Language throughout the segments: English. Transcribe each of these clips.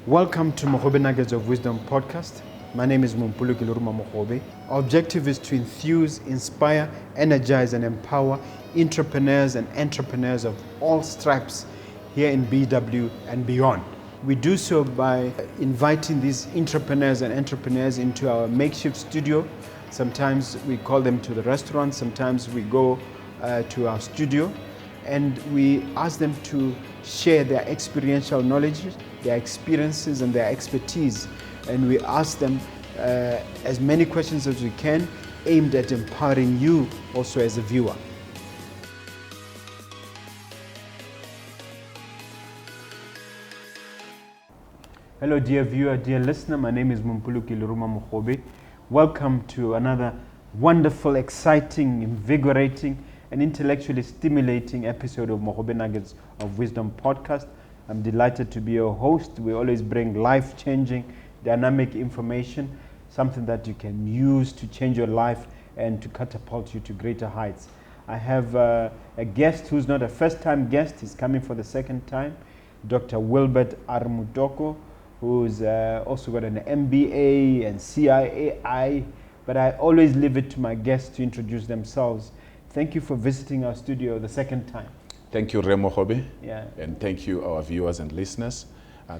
Welcome to Mogobe Nuggets of Wisdom podcast. My name is Mompoloki Lerumo Mogobe. Our objective is to enthuse, inspire, energize, and empower entrepreneurs and entrepreneurs of all stripes here in BW and beyond. We do so by inviting these entrepreneurs into our makeshift studio. Sometimes we call them to the restaurant, sometimes we go to our studio, and we ask them to share their experiential knowledge, their experiences and their expertise. And we ask them as many questions as we can, aimed at empowering you also as a viewer. Hello dear viewer, dear listener, my name is Mompoloki Lerumo Mogobe. Welcome to another wonderful, exciting, invigorating and intellectually stimulating episode of Mogobe Nuggets of Wisdom podcast. I'm delighted to be your host. We always bring life-changing, dynamic information, something that you can use to change your life and to catapult you to greater heights. I have a guest who's not a first-time guest. He's coming for the second time, Dr. Wilbert Mutoko, who's also got an MBA and CIAI, but I always leave it to my guests to introduce themselves. Thank you for visiting our studio the second time. Thank you, Remo Mogobe. Yeah. And thank you, our viewers and listeners.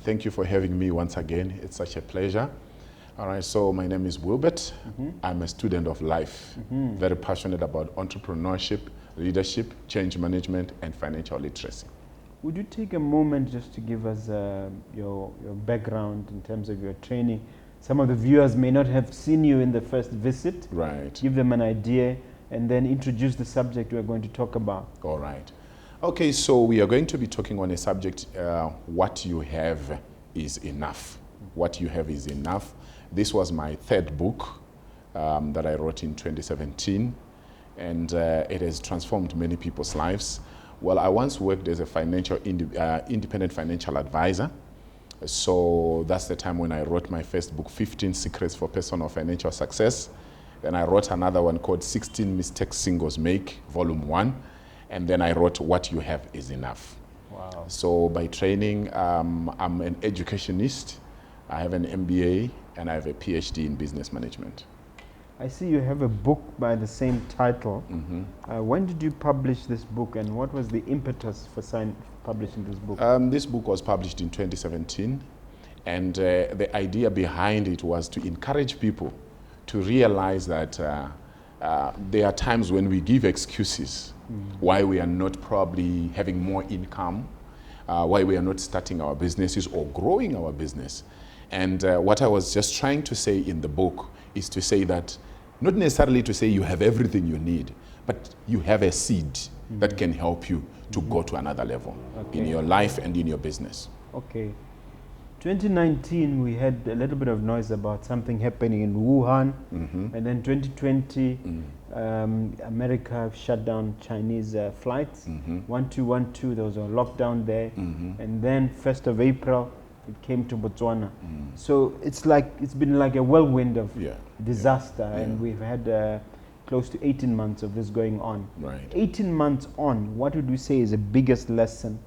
Thank you for having me once again. It's such a pleasure. All right, so my name is Wilbert. I'm a student of life, very passionate about entrepreneurship, leadership, change management, and financial literacy. Would you take a moment just to give us your background in terms of your training? Some of the viewers may not have seen you in the first visit. Right. Give them an idea and then introduce the subject we're going to talk about. All right. Okay, so we are going to be talking on a subject, what you have is enough. What you have is enough. This was my third book that I wrote in 2017, and it has transformed many people's lives. Well, I once worked as a independent financial advisor. So that's the time when I wrote my first book, 15 Secrets for Personal Financial Success. Then I wrote another one called 16 Mistakes Singles Make, Volume 1. And then I wrote What You Have Is Enough. Wow. So by training, I'm an educationist. I have an MBA and I have a PhD in business management. I see you have a book by the same title. When did you publish this book and what was the impetus for publishing this book? This book was published in 2017. And the idea behind it was to encourage people to realize that there are times when we give excuses why we are not probably having more income, why we are not starting our businesses or growing our business. And what I was just trying to say in the book is to say that, not necessarily to say you have everything you need, but you have a seed that can help you to go to another level in your life and in your business. Okay. 2019, we had a little bit of noise about something happening in Wuhan. And then 2020, America shut down Chinese flights. 1212, there was a lockdown there. And then 1st of April, it came to Botswana. So it's been like a whirlwind of disaster. And we've had close to 18 months of this going on. Right. 18 months on, what would we say is the biggest lesson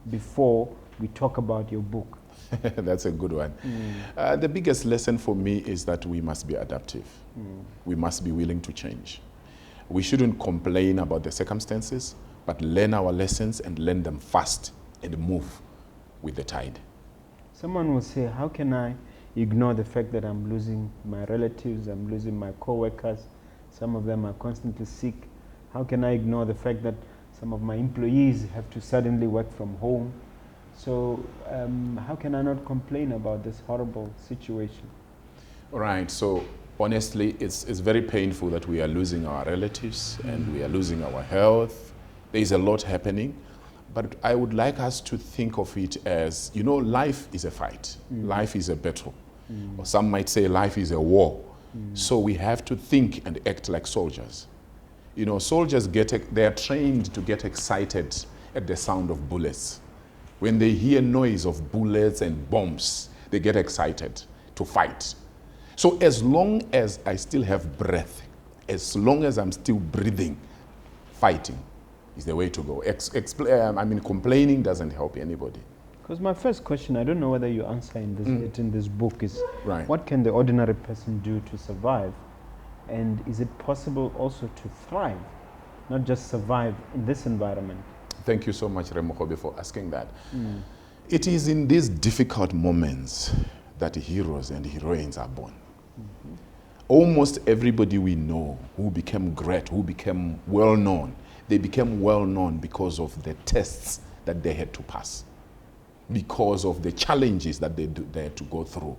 before we talk about your book? That's a good one. The biggest lesson for me is that we must be adaptive. We must be willing to change. We shouldn't complain about the circumstances, but learn our lessons and learn them fast and move with the tide. Someone will say, how can I ignore the fact that I'm losing my relatives, I'm losing my co-workers, some of them are constantly sick. How can I ignore the fact that some of my employees have to suddenly work from home? So how can I not complain about this horrible situation? All right, so honestly, it's very painful that we are losing our relatives and we are losing our health. There is a lot happening, but I would like us to think of it as, life is a fight. Life is a battle. Or some might say life is a war. So we have to think and act like soldiers. Soldiers they are trained to get excited at the sound of bullets. When they hear noise of bullets and bombs, they get excited to fight. So as long as I still have breath, as long as I'm still breathing, fighting is the way to go. Complaining doesn't help anybody. Because my first question, I don't know whether you answer in this, it in this book, is Right. what can the ordinary person do to survive? And is it possible also to thrive, not just survive in this environment? Thank you so much, Mogobe, for asking that. It is in these difficult moments that heroes and heroines are born. Almost everybody we know who became great, who became well-known, they became well-known because of the tests that they had to pass, because of the challenges that they had to go through.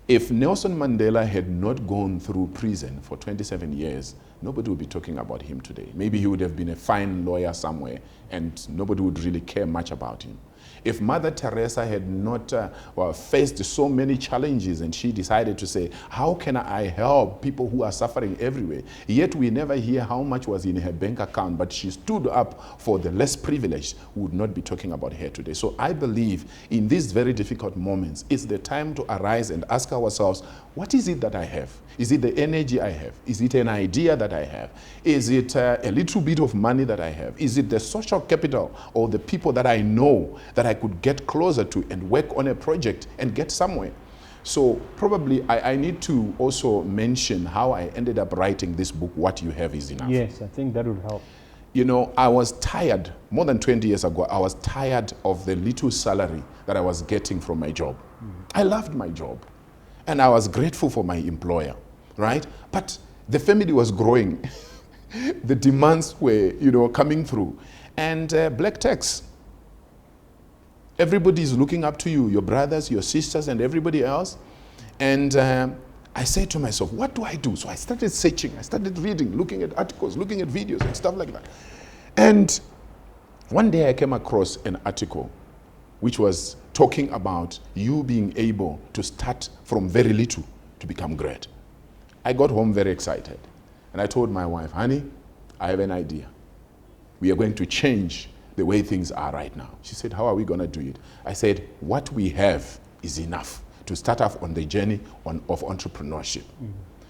If Nelson Mandela had not gone through prison for 27 years, nobody would be talking about him today. Maybe he would have been a fine lawyer somewhere and nobody would really care much about him. If Mother Teresa had not faced so many challenges and she decided to say, how can I help people who are suffering everywhere? Yet we never hear how much was in her bank account, but she stood up for the less privileged, we would not be talking about her today. So I believe in these very difficult moments, it's the time to arise and ask ourselves, what is it that I have? Is it the energy I have? Is it an idea that I have? Is it a little bit of money that I have? Is it the social capital or the people that I know that I could get closer to and work on a project and get somewhere? So probably I need to also mention how I ended up writing this book, What You Have Is Enough. Yes, I think that would help. You know, I was tired, more than 20 years ago, I was tired of the little salary that I was getting from my job. I loved my job. And I was grateful for my employer, right? But the family was growing. The demands were, you know, coming through. And black tax. Everybody is looking up to you, your brothers, your sisters, and everybody else. And I said to myself, what do I do? So I started searching. I started reading, looking at articles, looking at videos and stuff like that. And one day I came across an article which was talking about you being able to start from very little to become great. I got home very excited. And I told my wife, honey, I have an idea. We are going to change the way things are right now. She said, how are we going to do it? I said, what we have is enough to start off on the journey of entrepreneurship.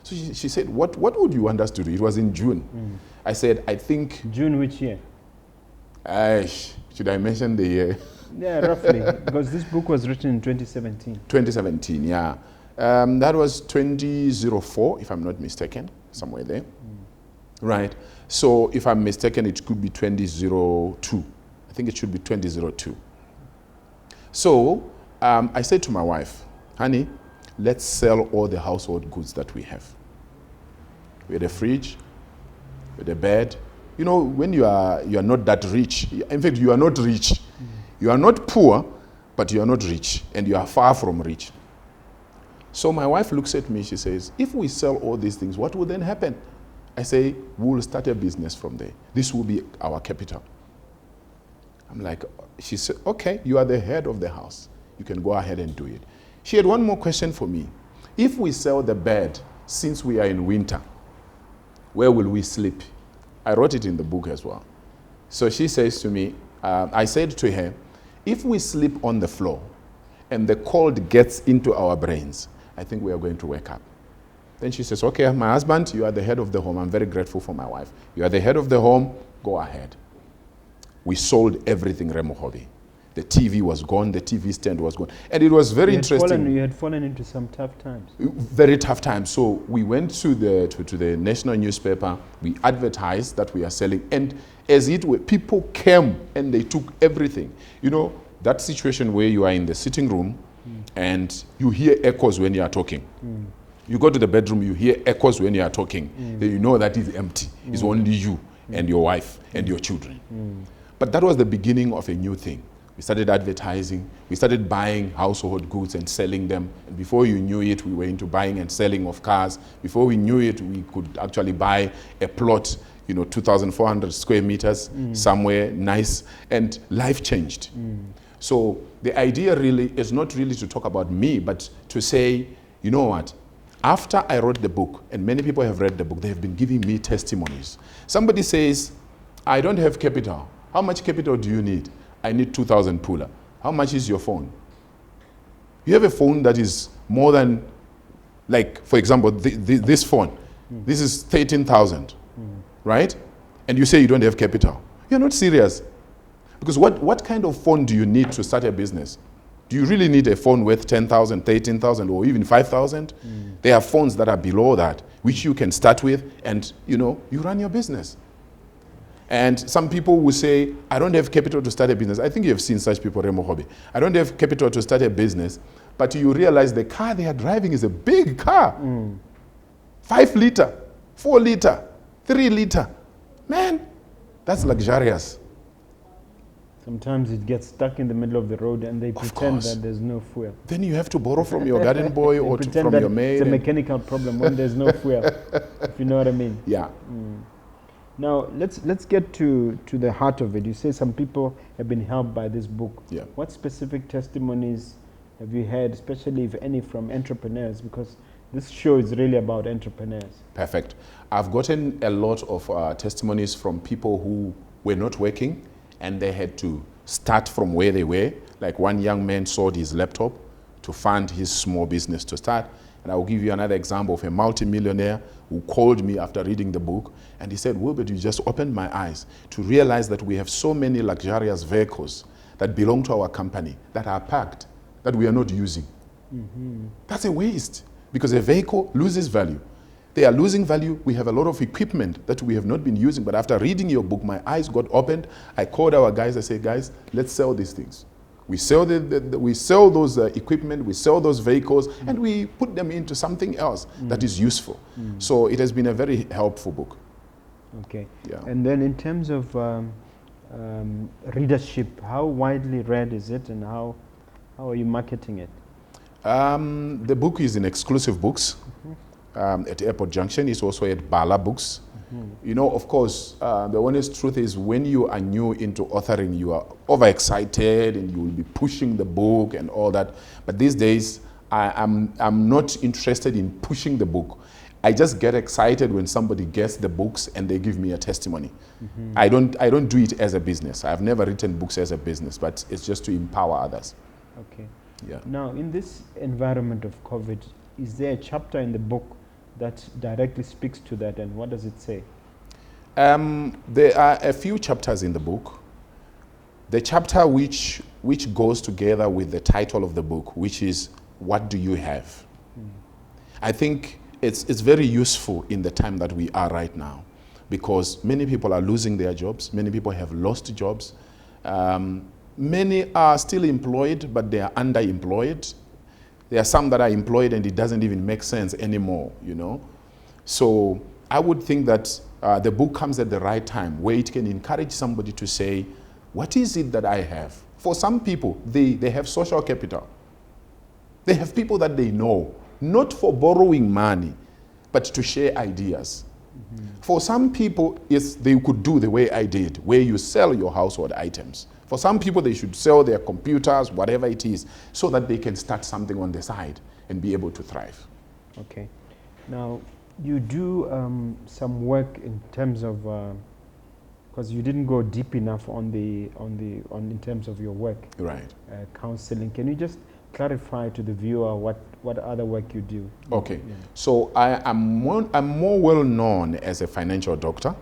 So she said, what would you want us to do? It was in June. I said, I think... June which year? Should I mention the year? Yeah, roughly, because this book was written in 2017. 2017, yeah. That was 2004, if I'm not mistaken, somewhere there. Right. So if I'm mistaken, it could be 2002. I think it should be 2002. So I said to my wife, honey, let's sell all the household goods that we have. We had a fridge, we had a bed. You know, when you are not that rich, in fact, you are not rich. You are not poor, but you are not rich, and you are far from rich. So my wife looks at me, she says, if we sell all these things, what will then happen? I say, we will start a business from there. This will be our capital. I'm like, she said, okay, you are the head of the house. You can go ahead and do it. She had one more question for me. If we sell the bed, since we are in winter, where will we sleep? I wrote it in the book as well. So she says to me, I said to her, if we sleep on the floor and the cold gets into our brains, I think we are going to wake up. Then she says, okay, my husband, you are the head of the home. I'm very grateful for my wife. You are the head of the home. Go ahead. We sold everything, Mogobe. The TV was gone. The TV stand was gone. And it was very interesting. You had fallen into some tough times. Very tough times. So we went to the national newspaper. We advertised that we are selling. And as it were, people came and they took everything. You know, that situation where you are in the sitting room and you hear echoes when you are talking. You go to the bedroom, you hear echoes when you are talking. Then you know that is empty. It's only you and your wife and your children. But that was the beginning of a new thing. We started advertising. We started buying household goods and selling them. And before you knew it, we were into buying and selling of cars. Before we knew it, we could actually buy a plot, 2,400 square meters somewhere nice, and life changed. So the idea really is not really to talk about me, but to say, you know what? After I wrote the book, and many people have read the book, they have been giving me testimonies. Somebody says, I don't have capital. How much capital do you need? I need 2,000 pula. How much is your phone? You have a phone that is more than, like, for example, this phone. This is 13,000, right? And you say you don't have capital. You're not serious. Because what kind of phone do you need to start a business? Do you really need a phone worth 10,000, 13,000, or even 5,000? There are phones that are below that, which you can start with, and you run your business. And some people will say, I don't have capital to start a business. I think you have seen such people, Mogobe. I don't have capital to start a business, but you realize the car they are driving is a big car. 5 liter, 4 liter, 3 liter. Man, that's luxurious. Sometimes it gets stuck in the middle of the road and they pretend that there's no fuel. Then you have to borrow from your garden boy or from your maid. It's a mechanical problem when there's no fuel, if you know what I mean. Yeah. Now, let's get to the heart of it. You say some people have been helped by this book. Yeah. What specific testimonies have you had, especially if any, from entrepreneurs? Because this show is really about entrepreneurs. Perfect. I've gotten a lot of testimonies from people who were not working and they had to start from where they were. Like one young man sold his laptop to fund his small business to start. And I'll give you another example of a multimillionaire who called me after reading the book, and he said, Wilbert, you just opened my eyes to realize that we have so many luxurious vehicles that belong to our company that are parked, that we are not using. That's a waste, because a vehicle loses value. They are losing value. We have a lot of equipment that we have not been using, but after reading your book, my eyes got opened. I called our guys, I said, guys, let's sell these things. We sell we sell those equipment, we sell those vehicles, and we put them into something else that is useful. So it has been a very helpful book. Okay. Yeah. And then in terms of readership, how widely read is it, and how are you marketing it? The book is in exclusive books at Airport Junction. It's also at Bala Books. Of course, the honest truth is when you are new into authoring, you are overexcited and you will be pushing the book and all that. But these days, I'm not interested in pushing the book. I just get excited when somebody gets the books and they give me a testimony. I don't do it as a business. I've never written books as a business, but it's just to empower others. Okay. Yeah. Now, in this environment of COVID, is there a chapter in the book that directly speaks to that, and what does it say? There are a few chapters in the book. The chapter which goes together with the title of the book, which is, What Do You Have? I think it's very useful in the time that we are right now, because many people are losing their jobs, many people have lost jobs, many are still employed, but they are underemployed. There are some that are employed and it doesn't even make sense anymore, So I would think that the book comes at the right time, where it can encourage somebody to say, what is it that I have? For some people, they have social capital. They have people that they know, not for borrowing money, but to share ideas. For some people, they could do the way I did, where you sell your household items. For some people, they should sell their computers, whatever it is, so that they can start something on the side and be able to thrive. Okay. Now, you do some work in terms of, because you didn't go deep enough in terms of your work. Right. Counseling. Can you just clarify to the viewer what other work you do? Okay. Yeah. So I'm more well known as a financial doctor,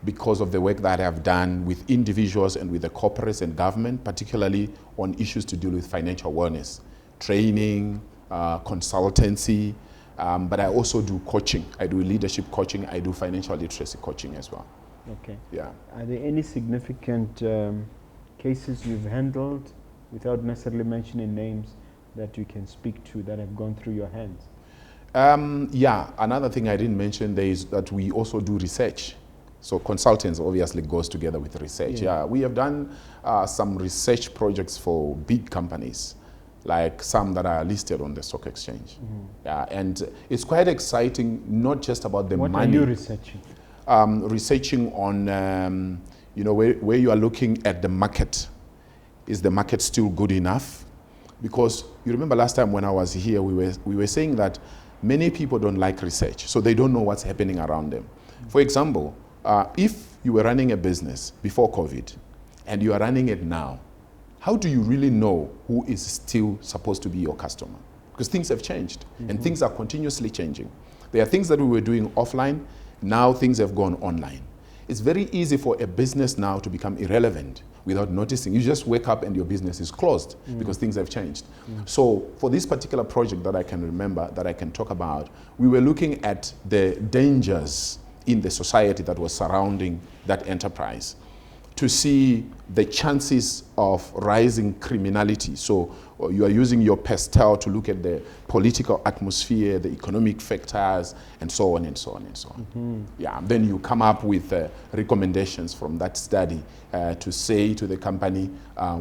because of the work that I've done with individuals and with the corporates and government, particularly on issues to do with financial wellness, training, consultancy, but I also do coaching. I do leadership coaching, I do financial literacy coaching as well. Okay. Yeah. Are there any significant cases you've handled, without necessarily mentioning names, that you can speak to that have gone through your hands? Yeah, another thing I didn't mention there is that we also do research. So consultants obviously goes together with research. Yeah, we have done some research projects for big companies, like some that are listed on the stock exchange. Yeah, and it's quite exciting, not just about the money. What are you researching? Researching on, where you are looking at the market. Is the market still good enough? Because you remember last time when I was here, we were saying that many people don't like research, so they don't know what's happening around them. For example, if you were running a business before COVID and you are running it now, how do you really know who is still supposed to be your customer? Because things have changed and things are continuously changing. There are things that we were doing offline, now things have gone online. It's very easy for a business now to become irrelevant without noticing. You just wake up and your business is closed because things have changed. So for this particular project that I can remember, that I can talk about, we were looking at the dangers in the society that was surrounding that enterprise to see the chances of rising criminality. So you are using your pastel to look at the political atmosphere, the economic factors, and so on and so on and so on. Yeah, then you come up with recommendations from that study to say to the company,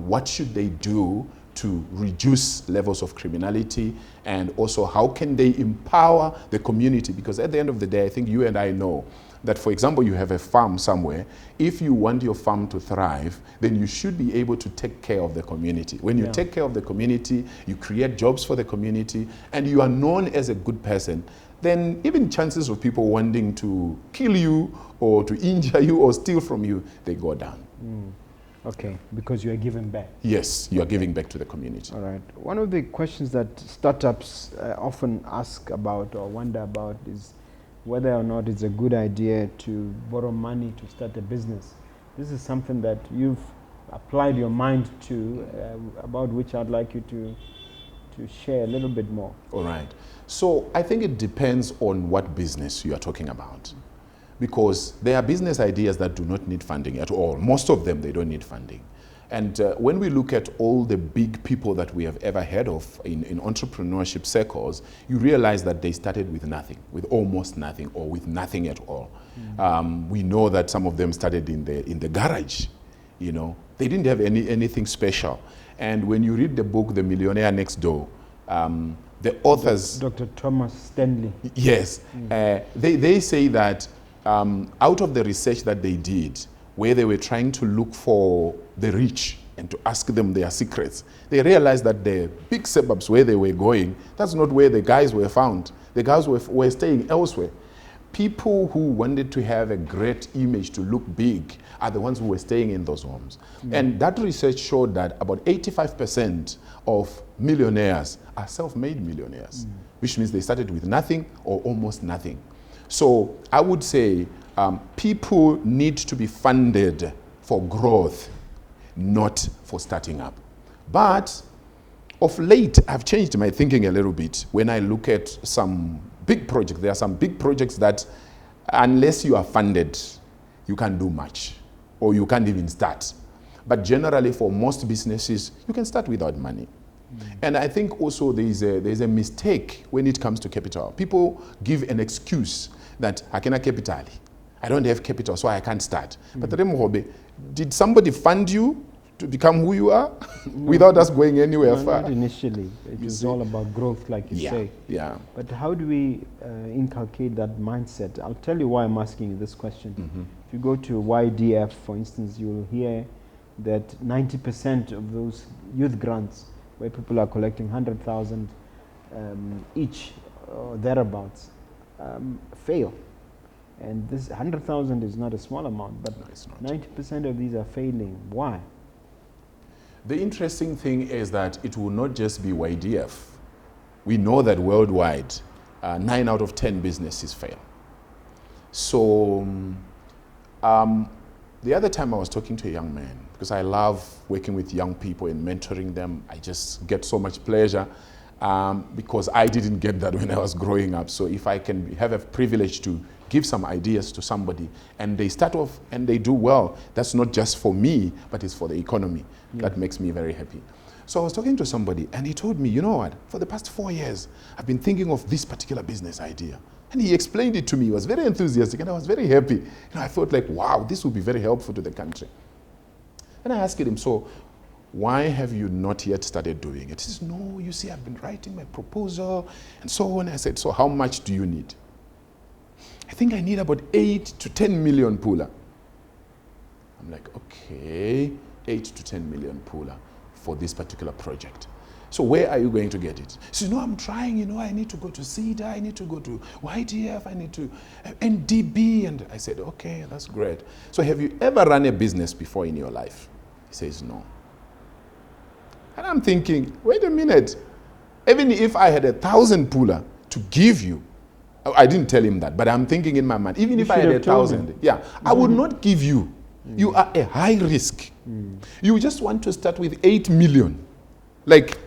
what should they do to reduce levels of criminality, and also how can they empower the community? Because at the end of the day, I think you and I know that, for example, you have a farm somewhere. If you want your farm to thrive, then you should be able to take care of the community. When you take care of the community, you create jobs for the community, and you are known as a good person, then even chances of people wanting to kill you or to injure you or steal from you, they go down. Okay, because you are giving back. Yes, you are giving back to the community. All right. One of the questions that startups often ask about or wonder about is whether or not it's a good idea to borrow money to start a business. This is something that you've applied your mind to, about which I'd like you to share a little bit more. All right. So I think it depends on what business you are talking about, because there are business ideas that do not need funding at all. Most of them, they don't need funding. And when we look at all the big people that we have ever heard of in entrepreneurship circles, you realize that they started with nothing, with almost nothing, or with nothing at all. We know that some of them started in the garage. You know, they didn't have anything special. And when you read the book, The Millionaire Next Door, the authors... Dr. Thomas Stanley. Yes. They say that out of the research that they did, where they were trying to look for the rich and to ask them their secrets, they realized that the big suburbs where they were going, that's not where the guys were found. The guys were staying elsewhere. People who wanted to have a great image, to look big, are the ones who were staying in those homes. And that research showed that about 85% of millionaires are self-made millionaires, which means they started with nothing or almost nothing. So I would say people need to be funded for growth, not for starting up. But of late, I've changed my thinking a little bit. When I look at some big projects, there are some big projects that unless you are funded, you can't do much, or you can't even start. But generally, for most businesses, you can start without money. And I think also there's a mistake when it comes to capital. People give an excuse that I cannot capital. I don't have capital, so I can't start. But Mogobe, did somebody fund you to become who you are without us going anywhere far? Not initially. It was all about growth, like you say. Yeah. But how do we inculcate that mindset? I'll tell you why I'm asking you this question. If you go to YDF, for instance, you'll hear that 90% of those youth grants, where people are collecting 100,000 each or thereabouts, fail. And this 100,000 is not a small amount, but 90% of these are failing. Why? The interesting thing is that it will not just be YDF. We know that worldwide, 9 out of 10 businesses fail. So the other time I was talking to a young man, because I love working with young people and mentoring them. I just get so much pleasure because I didn't get that when I was growing up. So if I can have a privilege to give some ideas to somebody and they start off and they do well, that's not just for me, but it's for the economy. That makes me very happy. So I was talking to somebody and he told me, you know what, for the past 4 years, I've been thinking of this particular business idea. And he explained it to me. He was very enthusiastic and I was very happy. You know, I felt like, wow, this will be very helpful to the country. And I asked him, so why have you not yet started doing it? He says, no, you see, I've been writing my proposal and so on. I said, so how much do you need? I think I need about 8 to 10 million pula. I'm like, okay, 8 to 10 million pula for this particular project. So where are you going to get it? He says, no, I'm trying, you know, I need to go to CEDA, I need to go to YDF, I need to NDB. And I said, okay, that's great. So have you ever run a business before in your life? He says, no. And I'm thinking, wait a minute. Even if I had 1,000 pula to give you, I didn't tell him that, but I'm thinking in my mind, even if I had 1,000, I would not give you. You are a high risk You just want to start with 8 million. Like,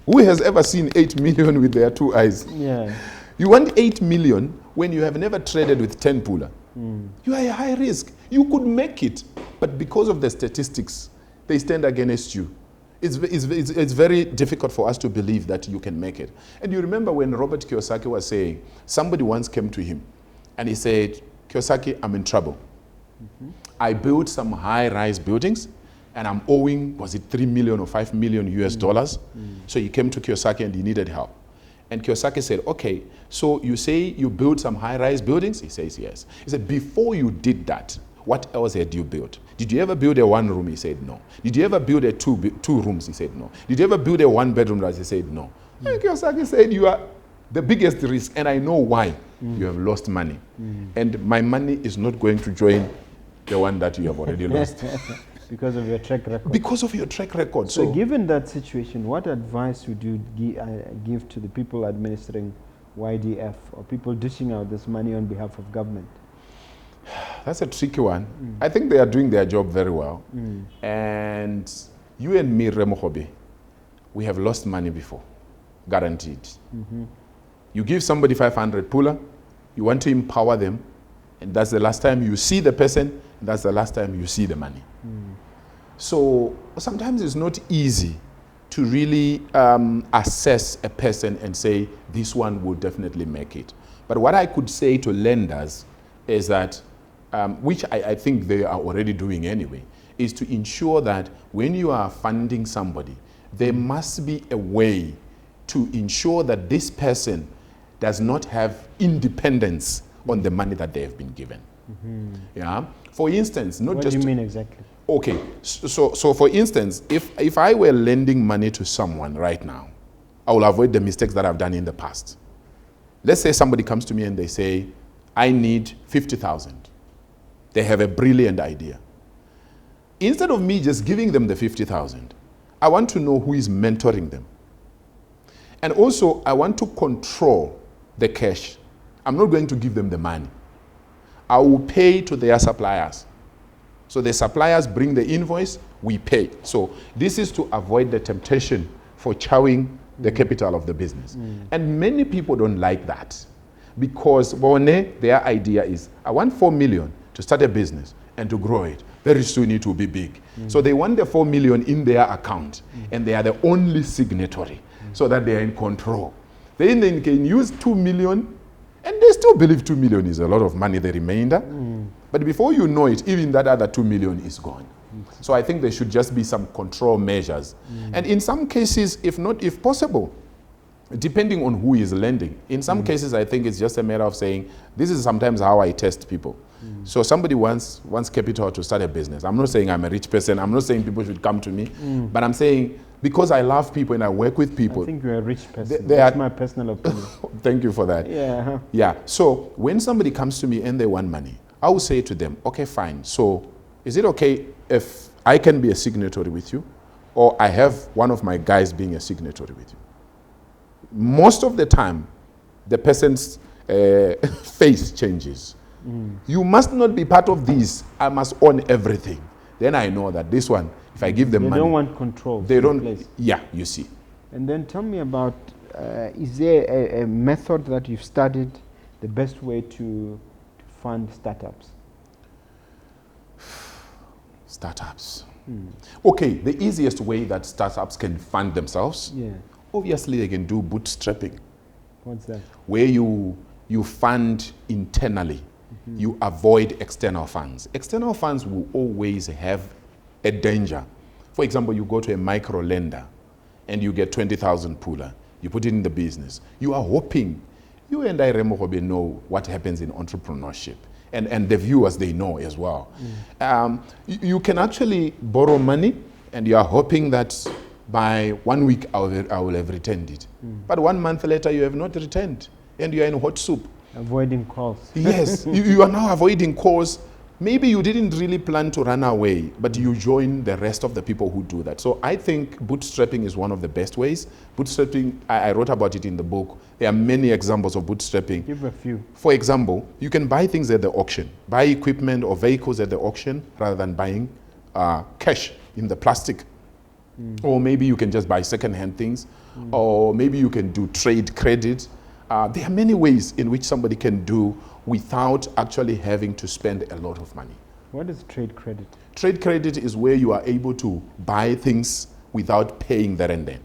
who has ever seen 8 million with their two eyes? Yeah. You want 8 million when you have never traded with 10 puller. You are a high risk. You could make it, but because of the statistics, they stand against you. It's very difficult for us to believe that you can make it. And you remember when Robert Kiyosaki was saying, somebody once came to him and he said, Kiyosaki, I'm in trouble. I built some high-rise buildings and I'm owing, was it 3 million or 5 million US dollars? So he came to Kiyosaki and he needed help. And Kiyosaki said, okay, so you say you built some high-rise buildings? He says, yes. He said, before you did that, what else had you built? Did you ever build a one room? He said, no. Did you ever build a two rooms? He said, no. Did you ever build a one bedroom house? He said, no. And Kiyosaki said, you are the biggest risk, and I know why. You have lost money. And my money is not going to join the one that you have already lost. Because of your track record. Because of your track record. So given that situation, what advice would you give to the people administering YDF or people dishing out this money on behalf of government? That's a tricky one. I think they are doing their job very well. And you and me, Mogobe, we have lost money before, guaranteed. You give somebody 500 puller, you want to empower them, and that's the last time you see the person, and that's the last time you see the money. So sometimes it's not easy to really assess a person and say, this one will definitely make it. But what I could say to lenders is that, which I think they are already doing anyway, is to ensure that when you are funding somebody, there must be a way to ensure that this person does not have independence on the money that they have been given. Yeah. For instance, not what just. What do you mean exactly? Okay, so for instance, if I were lending money to someone right now, I will avoid the mistakes that I've done in the past. Let's say somebody comes to me and they say, I need 50,000. They have a brilliant idea. Instead of me just giving them the 50,000, I want to know who is mentoring them. And also, I want to control the cash. I'm not going to give them the money. I will pay to their suppliers. So the suppliers bring the invoice, we pay. So this is to avoid the temptation for chowing the capital of the business. And many people don't like that because their idea is, I want 4 million to start a business and to grow it. Very soon it will be big. So they want the 4 million in their account and they are the only signatory so that they are in control. Then they can use 2 million and they still believe 2 million is a lot of money, the remainder. But before you know it, even that other 2 million is gone. So I think there should just be some control measures. And in some cases, if possible, depending on who is lending, in some cases I think it's just a matter of saying, this is sometimes how I test people. So somebody wants capital to start a business. I'm not saying I'm a rich person. I'm not saying people should come to me. But I'm saying, because I love people and I work with people. I think you're a rich person. That's my personal opinion. Thank you for that. Yeah. Yeah. So when somebody comes to me and they want money, I will say to them, okay, fine. So is it okay if I can be a signatory with you, or I have one of my guys being a signatory with you? Most of the time, the person's face changes. You must not be part of this. I must own everything. Then I know that this one, if I give them money, they don't want control. They don't. Yeah, you see. And then tell me about, is there a method that you've studied, the best way to fund startups? Startups. Okay, the easiest way that startups can fund themselves, obviously they can do bootstrapping. What's that? Where you fund internally. You avoid external funds. External funds will always have a danger. For example, you go to a micro lender and you get 20,000 puller. You put it in the business. You are hoping. You and I, Mogobe, know what happens in entrepreneurship. And the viewers, they know as well. You can actually borrow money and you are hoping that by 1 week I will have returned it. But 1 month later you have not returned and you are in hot soup. Avoiding calls. Yes, you are now avoiding calls. Maybe you didn't really plan to run away, but you join the rest of the people who do that. So I think bootstrapping is one of the best ways. Bootstrapping, I wrote about it in the book. There are many examples of bootstrapping. Give a few. For example, you can buy things at the auction. Buy equipment or vehicles at the auction rather than buying cash in the plastic. Or maybe you can just buy second-hand things. Or maybe you can do trade credit. There are many ways in which somebody can do without actually having to spend a lot of money. What is trade credit? Trade credit is where you are able to buy things without paying the rent.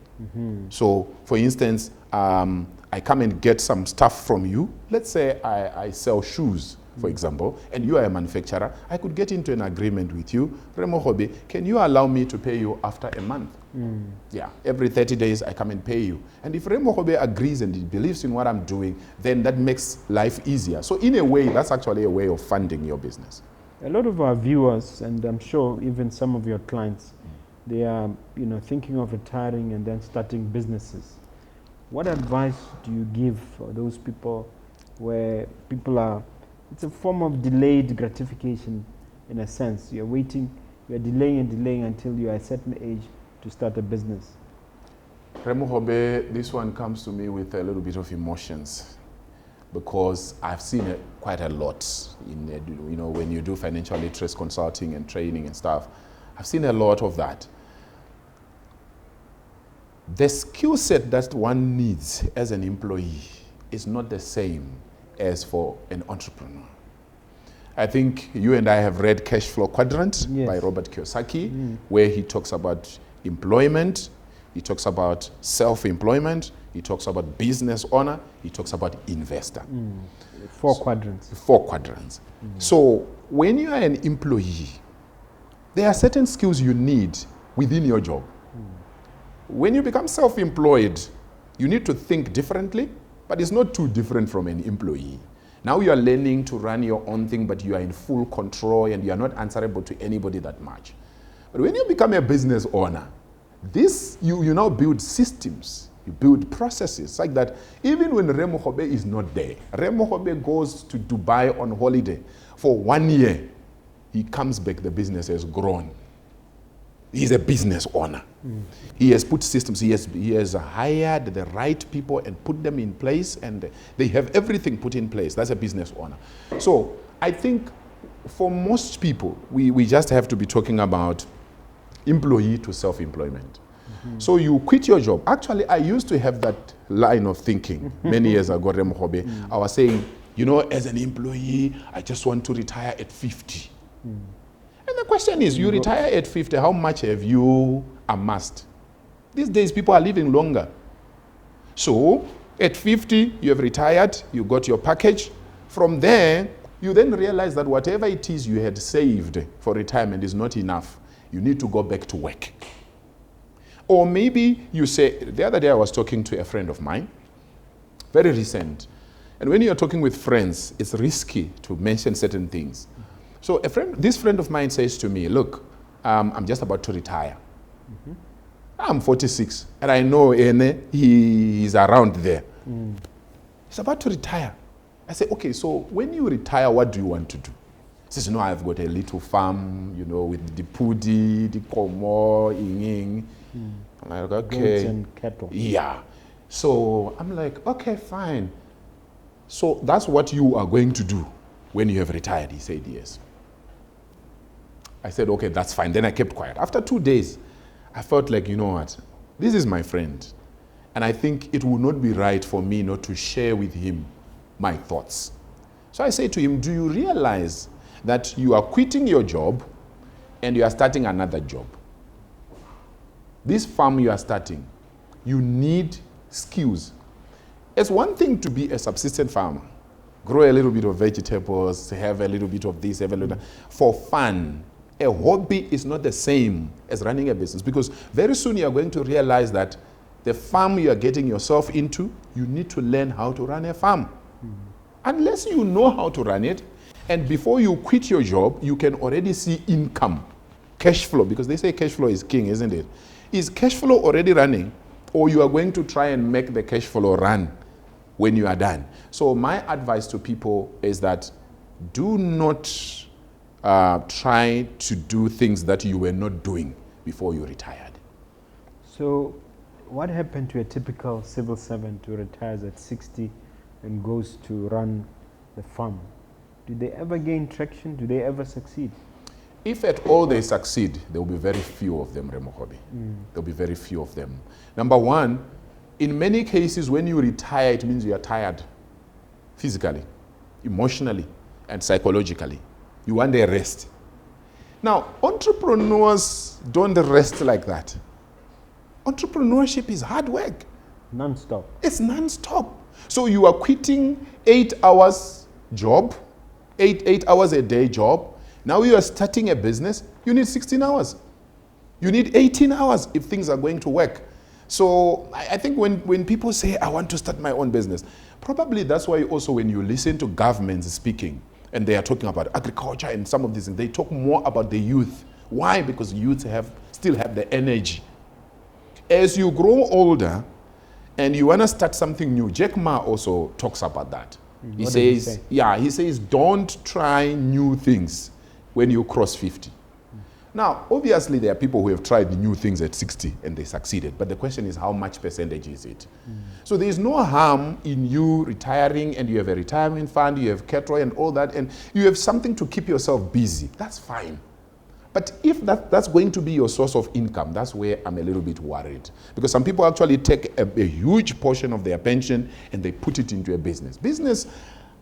So, for instance, I come and get some stuff from you. Let's say I sell shoes, for example, and you are a manufacturer. I could get into an agreement with you. Mogobe, can you allow me to pay you after a month? Yeah, every 30 days I come and pay you. And if Mogobe agrees and he believes in what I'm doing, then that makes life easier. So in a way, that's actually a way of funding your business. A lot of our viewers, and I'm sure even some of your clients, they are thinking of retiring and then starting businesses. What advice do you give for those people where people are, it's a form of delayed gratification in a sense. You're waiting, you're delaying and delaying until you're at a certain age to start a business. Mogobe, this one comes to me with a little bit of emotions because I've seen it quite a lot in, when you do financial literacy consulting and training and stuff. I've seen a lot of that. The skill set that one needs as an employee is not the same as for an entrepreneur. I think you and I have read Cash Flow Quadrant by Robert Kiyosaki, where he talks about employment, he talks about self-employment, he talks about business owner, he talks about investor. 4 quadrants. 4 quadrants. So when you are an employee, there are certain skills you need within your job. When you become self-employed, you need to think differently, but it's not too different from an employee. Now you are learning to run your own thing, but you are in full control and you are not answerable to anybody that much. But when you become a business owner, you now build systems, you build processes like that. Even when Mogobe is not there, Mogobe goes to Dubai on holiday for 1 year. He comes back, the business has grown. He's a business owner. He has put systems, he has hired the right people and put them in place, and they have everything put in place. That's a business owner. So I think for most people, we just have to be talking about employee to self-employment. So you quit your job. Actually, I used to have that line of thinking many years ago, Mogobe. I was saying, as an employee, I just want to retire at 50. And the question is, you retire at 50, how much have you amassed? These days, people are living longer. So, at 50, you have retired, you got your package. From there, you then realize that whatever it is you had saved for retirement is not enough. You need to go back to work. Or maybe you say, the other day I was talking to a friend of mine, very recent. And when you're talking with friends, it's risky to mention certain things. So this friend of mine says to me, look, I'm just about to retire. I'm 46, and I know he's around there. He's about to retire. I say, okay, so when you retire, what do you want to do? He says, I've got a little farm, with the pudi, the komo, inging. I'm like, okay. Goats and cattle. Yeah. So I'm like, okay, fine. So that's what you are going to do when you have retired? He said, yes. I said, okay, that's fine. Then I kept quiet. After 2 days, I felt like, this is my friend. And I think it would not be right for me not to share with him my thoughts. So I said to him, do you realize that you are quitting your job and you are starting another job? This farm you are starting, you need skills. It's one thing to be a subsistent farmer, grow a little bit of vegetables, have a little bit of this, have a little for fun. A hobby is not the same as running a business, because very soon you are going to realize that the farm you are getting yourself into, you need to learn how to run a farm. Unless you know how to run it, and before you quit your job, you can already see income, cash flow, because they say cash flow is king, isn't it? Is cash flow already running, or you are going to try and make the cash flow run when you are done? So my advice to people is that do not try to do things that you were not doing before you retired. So what happened to a typical civil servant who retires at 60 and goes to run the farm? Do they ever gain traction? Do they ever succeed? If at all they succeed, there will be very few of them, Mogobe. There will be very few of them. Number one, in many cases, when you retire, it means you are tired physically, emotionally, and psychologically. You want a rest. Now, entrepreneurs don't rest like that. Entrepreneurship is hard work. Non-stop. It's non-stop. So you are quitting 8 hours job, 8 hours a day job. Now you are starting a business. You need 16 hours. You need 18 hours if things are going to work. So I think when people say, I want to start my own business, probably that's why also when you listen to governments speaking, and they are talking about agriculture and some of these things, they talk more about the youth. Why? Because youth still have the energy. As you grow older and you want to start something new, Jack Ma also talks about that. He says, don't try new things when you cross 50. Now, obviously, there are people who have tried new things at 60 and they succeeded. But the question is, how much percentage is it? So there is no harm in you retiring, and you have a retirement fund, you have cattle and all that, and you have something to keep yourself busy. That's fine. But if that's going to be your source of income, that's where I'm a little bit worried. Because some people actually take a huge portion of their pension and they put it into a business. Business,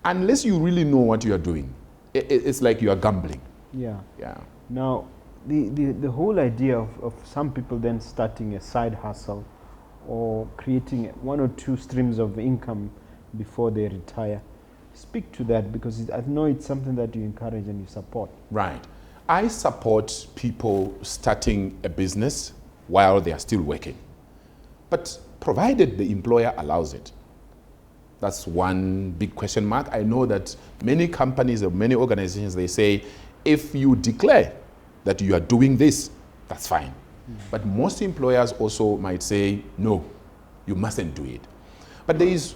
unless you really know what you are doing, it's like you are gambling. Yeah. Yeah. Now, the whole idea of some people then starting a side hustle or creating 1 or 2 streams of income before they retire. Speak to that, because I know it's something that you encourage and you support. Right. I support people starting a business while they are still working, but provided the employer allows it. That's one big question mark. I know that many companies or many organizations, they say, if you declare that you are doing this, that's fine. But most employers also might say, no, you mustn't do it. But there is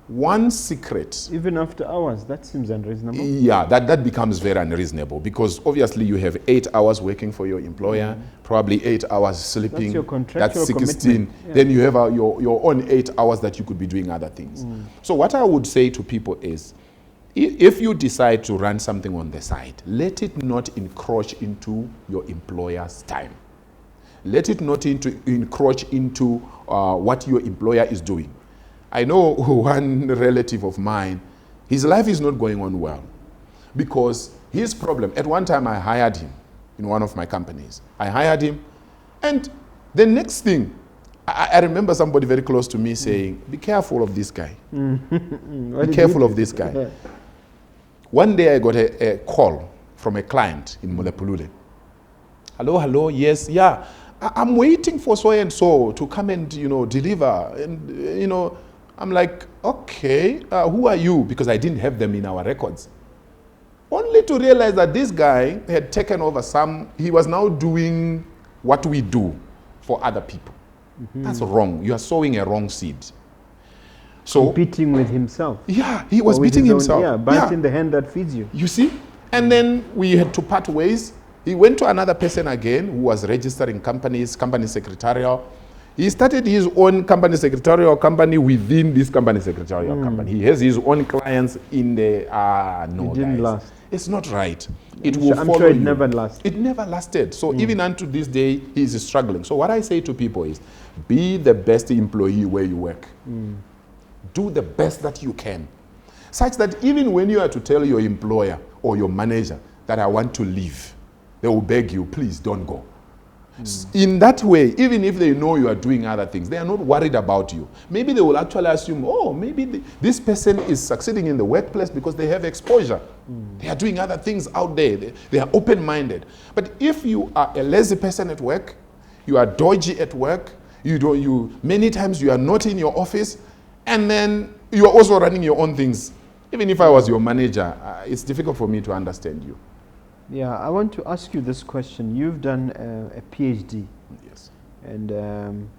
one secret. Even after hours, that seems unreasonable. Yeah, that becomes very unreasonable, because obviously you have 8 hours working for your employer, probably 8 hours sleeping. That's your contractual that's 16. commitment. Yeah. Then you have your own 8 hours that you could be doing other things. So what I would say to people is, if you decide to run something on the side, let it not encroach into your employer's time. Let it not encroach into what your employer is doing. I know one relative of mine, his life is not going on well, because his problem, at one time I hired him in one of my companies. I hired him, and the next thing, I remember somebody very close to me saying, be careful of this guy. Be careful of this guy. One day I got a call from a client in Mompoloki. Hello, yes, yeah. I'm waiting for so and so to come and deliver, and I'm like, okay, who are you? Because I didn't have them in our records. Only to realize that this guy had taken over he was now doing what we do for other people. That's wrong. You are sowing a wrong seed. So competing with himself. Yeah, he was beating himself. Biting the hand that feeds you. You see? And then we had to part ways. He went to another person again who was registering companies, company secretarial. He started his own company secretarial company within this company secretarial company. He has his own clients in the no, it didn't guys. last. It's not right. I'm sure it never lasted. It never lasted. So even unto this day, he's struggling. So what I say to people is, be the best employee where you work. Do the best that you can, such that even when you are to tell your employer or your manager that I want to leave, they will beg you, please don't go. In that way, even if they know you are doing other things, they are not worried about you. Maybe they will actually assume, oh, maybe this person is succeeding in the workplace because they have exposure. They are doing other things out there. They are open-minded. But if you are a lazy person at work, you are dodgy at work, many times you are not in your office, and then you are also running your own things. Even if I was your manager, it's difficult for me to understand you. Yeah, I want to ask you this question. You've done a PhD. Yes. And,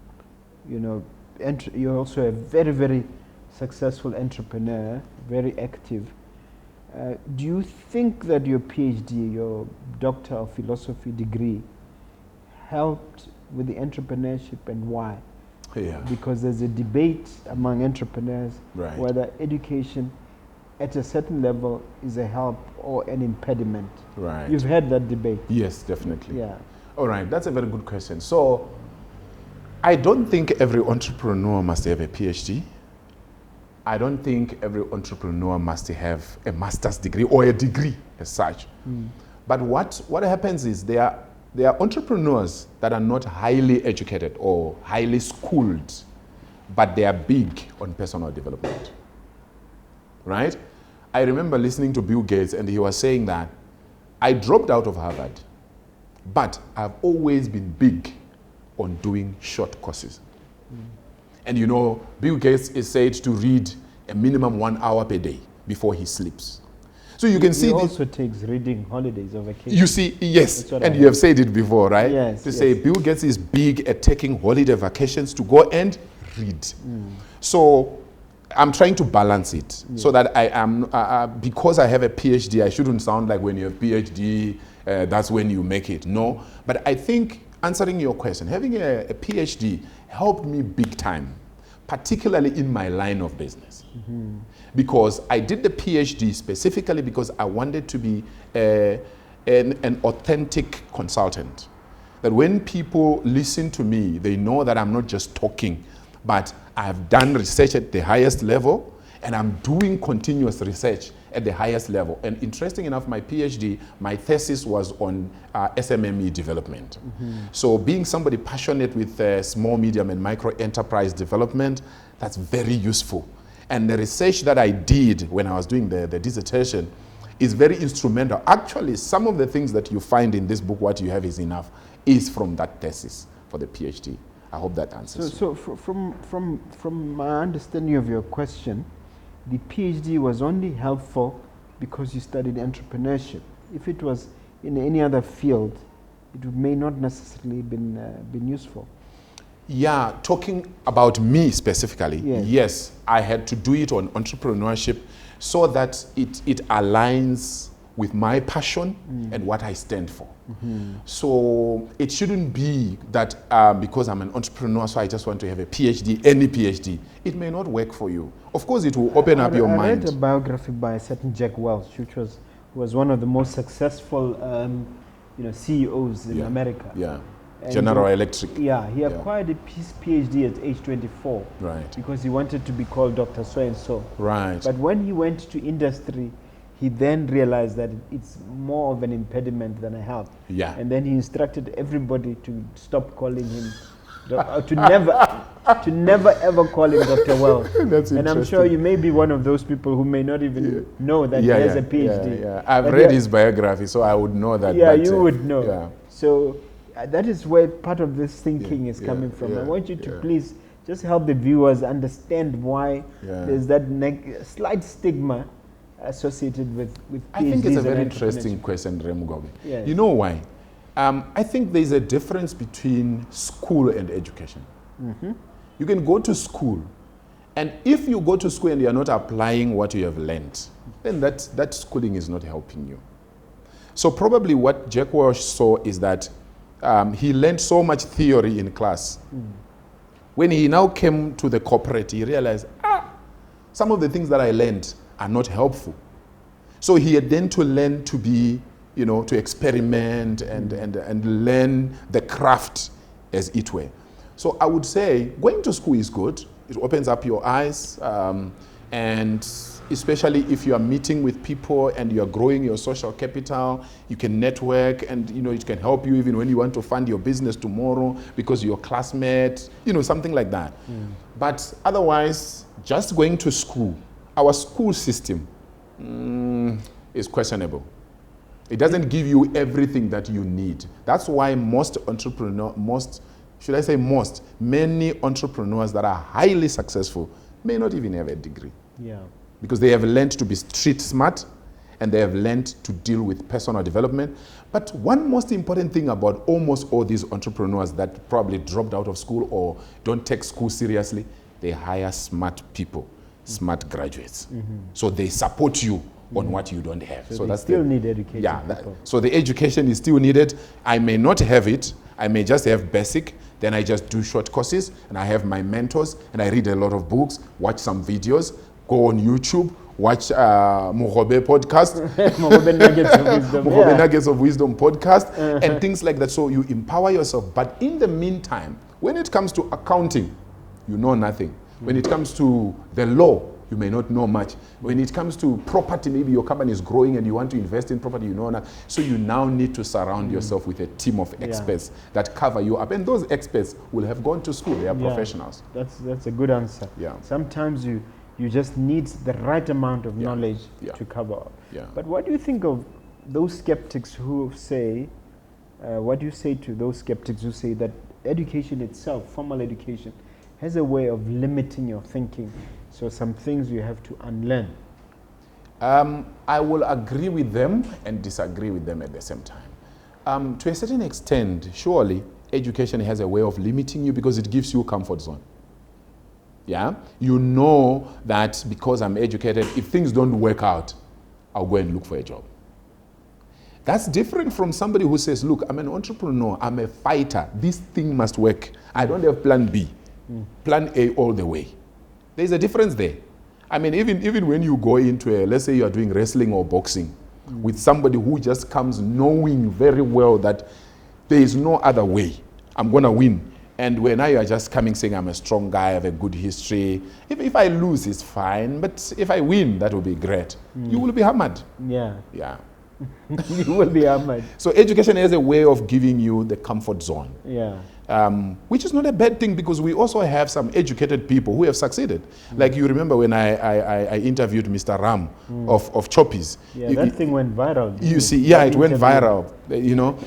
you're also a very, very successful entrepreneur, very active. Do you think that your PhD, your Doctor of Philosophy degree, helped with the entrepreneurship, and why? Yeah. Because there's a debate among entrepreneurs Right. whether education at a certain level is a help or an impediment. Right. You've had that debate. Yes, definitely. Yeah. All right, that's a very good question. So I don't think every entrepreneur must have a PhD. I don't think every entrepreneur must have a master's degree or a degree as such. But what happens is there are entrepreneurs that are not highly educated or highly schooled, but they are big on personal development. Right? I remember listening to Bill Gates, and he was saying that I dropped out of Harvard, but I've always been big on doing short courses. And you know, Bill Gates is said to read a minimum 1 hour per day before he sleeps. So you can see he also takes reading holidays or vacation. You see, yes, and you have said it before, right? Yes. To say Bill Gates is big at taking holiday vacations to go and read. So I'm trying to balance it so that I am, because I have a PhD, I shouldn't sound like when you have PhD, that's when you make it. No, but I think answering your question, having a PhD helped me big time, particularly in my line of business. Because I did the PhD specifically because I wanted to be an authentic consultant. That when people listen to me, they know that I'm not just talking, but I've done research at the highest level, and I'm doing continuous research at the highest level. And interesting enough, my PhD, my thesis was on SMME development. So being somebody passionate with small, medium, and micro enterprise development, that's very useful. And the research that I did when I was doing the dissertation is very instrumental. Actually, some of the things that you find in this book, What You Have Is Enough, is from that thesis for the PhD. I hope that answers. So from my understanding of your question, the PhD was only helpful because you studied entrepreneurship. If it was in any other field, it may not necessarily been useful. Yeah, talking about me specifically, Yes. yes, I had to do it on entrepreneurship so that it aligns with my passion and what I stand for. So it shouldn't be that because I'm an entrepreneur, so I just want to have a PhD, any PhD. It may not work for you. Of course, it will open up your mind. I read a biography by a certain Jack Welch, which was one of the most successful CEOs in America. Yeah. And General Electric. Yeah, he acquired his PhD at age 24. Right. Because he wanted to be called Dr. So-and-so. Right. But when he went to industry, he then realized that it's more of an impediment than a help. Yeah. And then he instructed everybody to stop calling him, to never ever call him Dr. Welch. That's and I'm sure you may be one of those people who may not even know that he has a PhD. Yeah. I've read his biography, so I would know that. Yeah, you would know. Yeah. So that is where part of this thinking is coming from. I want you to please just help the viewers understand why there's that slight stigma associated with PhDs. I think it's a very interesting question, Mogobe. Yes. You know why? I think there's a difference between school and education. You can go to school, and if you go to school and you're not applying what you have learned, then that schooling is not helping you. So probably what Jack Welch saw is that he learned so much theory in class. When he now came to the corporate, he realized, some of the things that I learned are not helpful. So he had then to learn to be, to experiment and learn the craft as it were. So I would say going to school is good. It opens up your eyes, and especially if you are meeting with people and you are growing your social capital, you can network, and it can help you even when you want to fund your business tomorrow because your classmate, something like that. But otherwise, just going to school, our school system is questionable. It doesn't give you everything that you need. That's why many entrepreneurs that are highly successful may not even have a degree. Yeah. Because they have learned to be street smart, and they have learned to deal with personal development. But one most important thing about almost all these entrepreneurs that probably dropped out of school or don't take school seriously, they hire smart people, smart graduates. So they support you on what you don't have. So they still need education. Yeah, so the education is still needed. I may not have it. I may just have basic. Then I just do short courses, and I have my mentors, and I read a lot of books, watch some videos, go on YouTube, watch Mogobe podcast, Mogobe Nuggets of Wisdom, Mogobe Nuggets of Wisdom podcast, and things like that. So you empower yourself. But in the meantime, when it comes to accounting, you know nothing. When it comes to the law, you may not know much. When it comes to property, maybe your company is growing and you want to invest in property, you know nothing. So you now need to surround yourself with a team of experts that cover you up. And those experts will have gone to school. They are professionals. That's a good answer. Yeah. Sometimes you just need the right amount of knowledge to cover up. Yeah. But what do you think of those skeptics who say, what do you say to those skeptics who say that education itself, formal education, has a way of limiting your thinking? So some things you have to unlearn. I will agree with them and disagree with them at the same time. To a certain extent, surely, education has a way of limiting you because it gives you a comfort zone. Yeah? You know that because I'm educated, if things don't work out, I'll go and look for a job. That's different from somebody who says, look, I'm an entrepreneur, I'm a fighter, this thing must work. I don't have plan B, plan A all the way. There's a difference there. I mean, even when you go into let's say you are doing wrestling or boxing with somebody who just comes knowing very well that there is no other way, I'm going to win. And when you are just coming saying, I'm a strong guy, I have a good history. If I lose, it's fine. But if I win, that will be great. You will be hammered. Yeah. Yeah. You will be hammered. So education has a way of giving you the comfort zone. Yeah. Which is not a bad thing because we also have some educated people who have succeeded. Like you remember when I interviewed Mr. Ram of Choppies. Yeah, that thing went viral. You see, it went viral. You know,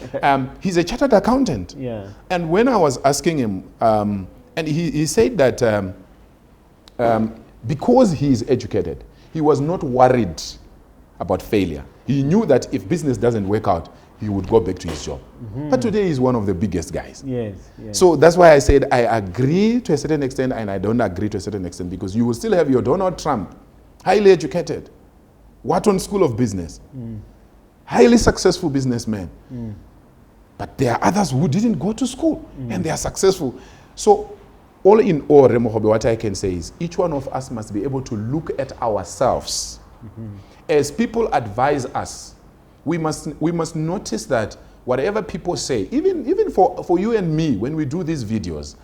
he's a chartered accountant. Yeah. And when I was asking him, and he said that because he is educated, he was not worried about failure. He knew that if business doesn't work out, he would go back to his job. But today he's one of the biggest guys. Yes. So that's why I said I agree to a certain extent and I don't agree to a certain extent because you will still have your Donald Trump, highly educated, Wharton School of Business, highly successful businessman. But there are others who didn't go to school and they are successful. So all in all, Mogobe, what I can say is each one of us must be able to look at ourselves. As people advise us, we must notice that whatever people say, even for you and me, when we do these videos,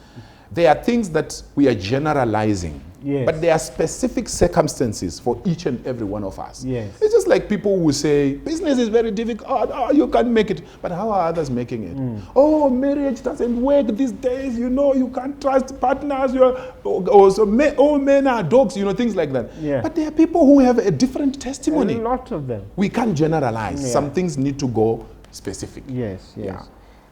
there are things that we are generalizing. Yes. But there are specific circumstances for each and every one of us. Yes. It's just like people who say, business is very difficult, you can't make it. But how are others making it? Oh, marriage doesn't work these days, you know, you can't trust partners, all men are dogs, you know, things like that. Yeah. But there are people who have a different testimony. A lot of them. We can't generalize. Yeah. Some things need to go specific. Yes. Yeah.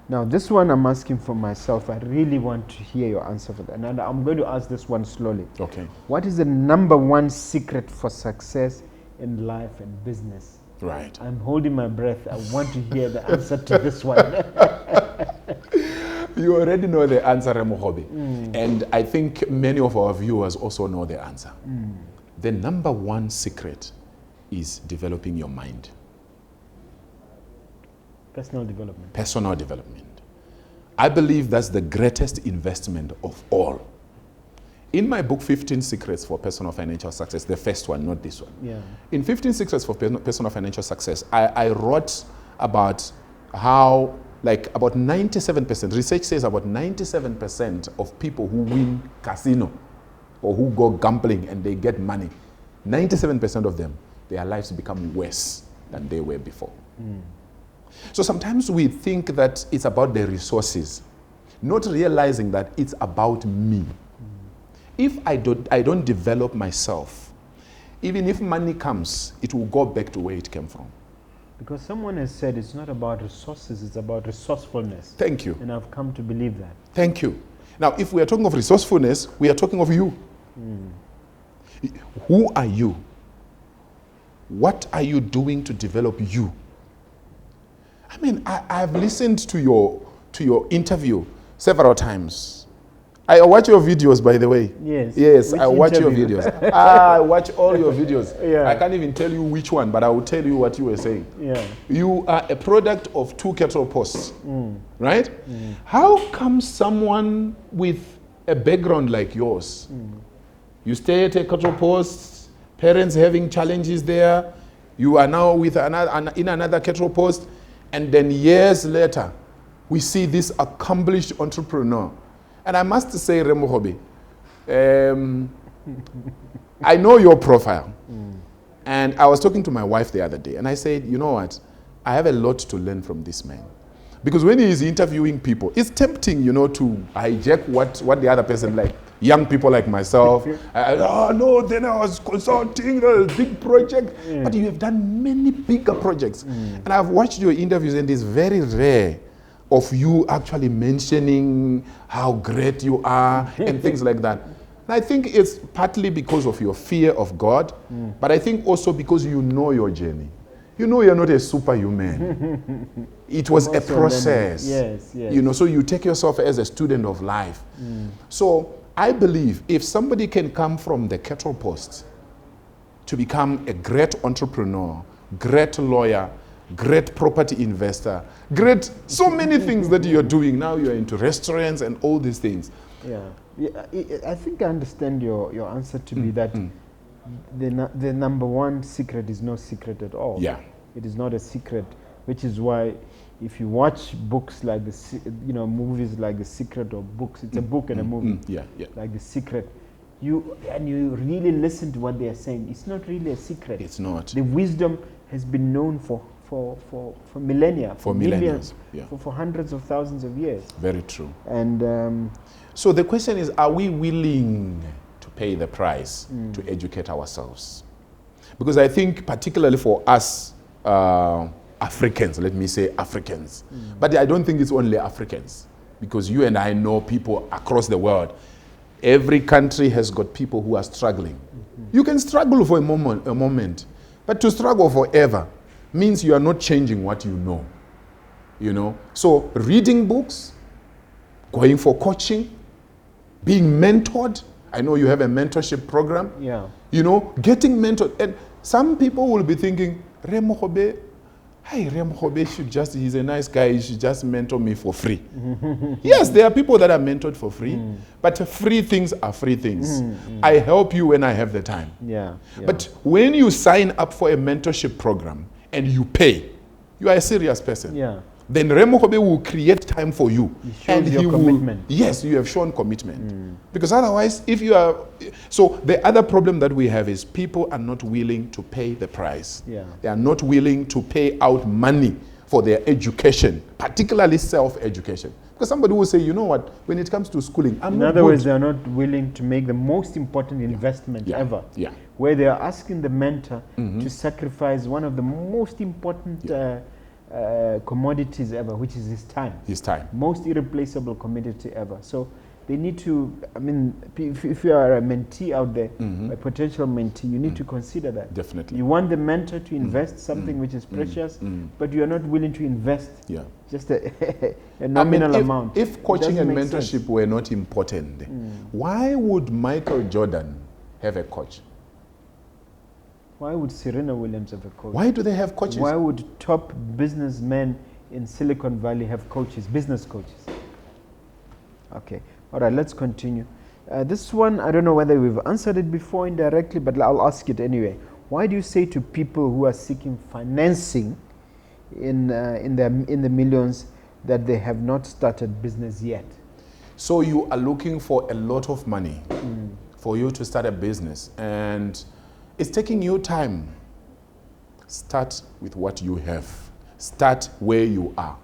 Now, this one I'm asking for myself. I really want to hear your answer for that. And I'm going to ask this one slowly. Okay. What is the number one secret for success in life and business? Right. I'm holding my breath. I want to hear the answer to this one. You already know the answer, Mogobe. And I think many of our viewers also know the answer. The number one secret is developing your mind. Personal development. Personal development. I believe that's the greatest investment of all. In my book, 15 Secrets for Personal Financial Success, the first one, not this one. Yeah. In 15 Secrets for Personal Financial Success, I wrote about how, like, about 97%, research says about 97% of people who win casino or who go gambling and they get money, 97% of them, their lives become worse than they were before. So sometimes we think that it's about the resources, not realizing that it's about me. If I don't develop myself, even if money comes, it will go back to where it came from. Because someone has said it's not about resources, it's about resourcefulness. Thank you. And I've come to believe that. Thank you. Now, if we are talking of resourcefulness, we are talking of you. Who are you? What are you doing to develop you? I mean, I've listened to your interview several times. I watch your videos, by the way. Yes. Yes, Which I watch interview? your videos. I watch all your videos. Yeah. I can't even tell you which one, but I will tell you what you were saying. Yeah. You are a product of two kettle posts, right? How come someone with a background like yours, you stay at a kettle post, parents having challenges there. You are now with in another cattle post, and then years later, we see this accomplished entrepreneur. And I must say, Mogobe, I know your profile. And I was talking to my wife the other day, and I said, you know what? I have a lot to learn from this man. Because when he is interviewing people, it's tempting, you know, to hijack what the other person like. Young people like myself, oh no, then I was consulting a big project. But you have done many bigger projects. And I've watched your interviews, and it's very rare of you actually mentioning how great you are and things like that. And I think it's partly because of your fear of God, but I think also because you know your journey. You know you're not a superhuman. It was a process. Yes. You know, so you take yourself as a student of life. So I believe if somebody can come from the cattle post to become a great entrepreneur, great lawyer, great property investor, great so many things that you're doing now, you're into restaurants and all these things. I think I understand your answer to be that the number one secret is no secret at all. It is not a secret, which is why if you watch books like movies like The Secret, or books, it's a book and a movie, like The Secret, you really listen to what they are saying. It's not really a secret. It's not. The wisdom has been known for millennia, for millions, for hundreds of thousands of years. Very true. And so the question is, are we willing to pay the price to educate ourselves? Because I think particularly for us Africans, let me say Africans, but I don't think it's only Africans, because you and I know people across the world. Every country has got people who are struggling. You can struggle for a moment, but to struggle forever means you are not changing what you know. You know, so reading books, going for coaching, being mentored. I know you have a mentorship program. You know, getting mentored. And some people will be thinking, Mogobe, he's a nice guy, he should just mentor me for free. Yes, there are people that are mentored for free, but free things are free things. I help you when I have the time. But when you sign up for a mentorship program and you pay, you are a serious person. Then Mogobe will create time for you. And your commitment. Yes, you have shown commitment. Because otherwise, if you are... So the other problem that we have is people are not willing to pay the price. They are not willing to pay out money for their education, particularly self-education. Because somebody will say, you know what, when it comes to schooling, I'm not good. In other words, they are not willing to make the most important investment ever. Where they are asking the mentor to sacrifice one of the most important commodities ever, which is his time. His time. Most irreplaceable commodity ever. So they need to, I mean, if you are a mentee out there, a potential mentee, you need to consider that. Definitely. You want the mentor to invest something which is precious, but you are not willing to invest just a nominal amount. If coaching and mentorship were not important, why would Michael Jordan have a coach? Why would Serena Williams have a coach? Why do they have coaches? Why would top businessmen in Silicon Valley have coaches, business coaches? Okay. All right, let's continue. This one, I don't know whether we've answered it before indirectly, but I'll ask it anyway. Why do you say to people who are seeking financing in the millions that they have not started business yet? So you are looking for a lot of money for you to start a business, and it's taking you time. Start with what you have. Start where you are.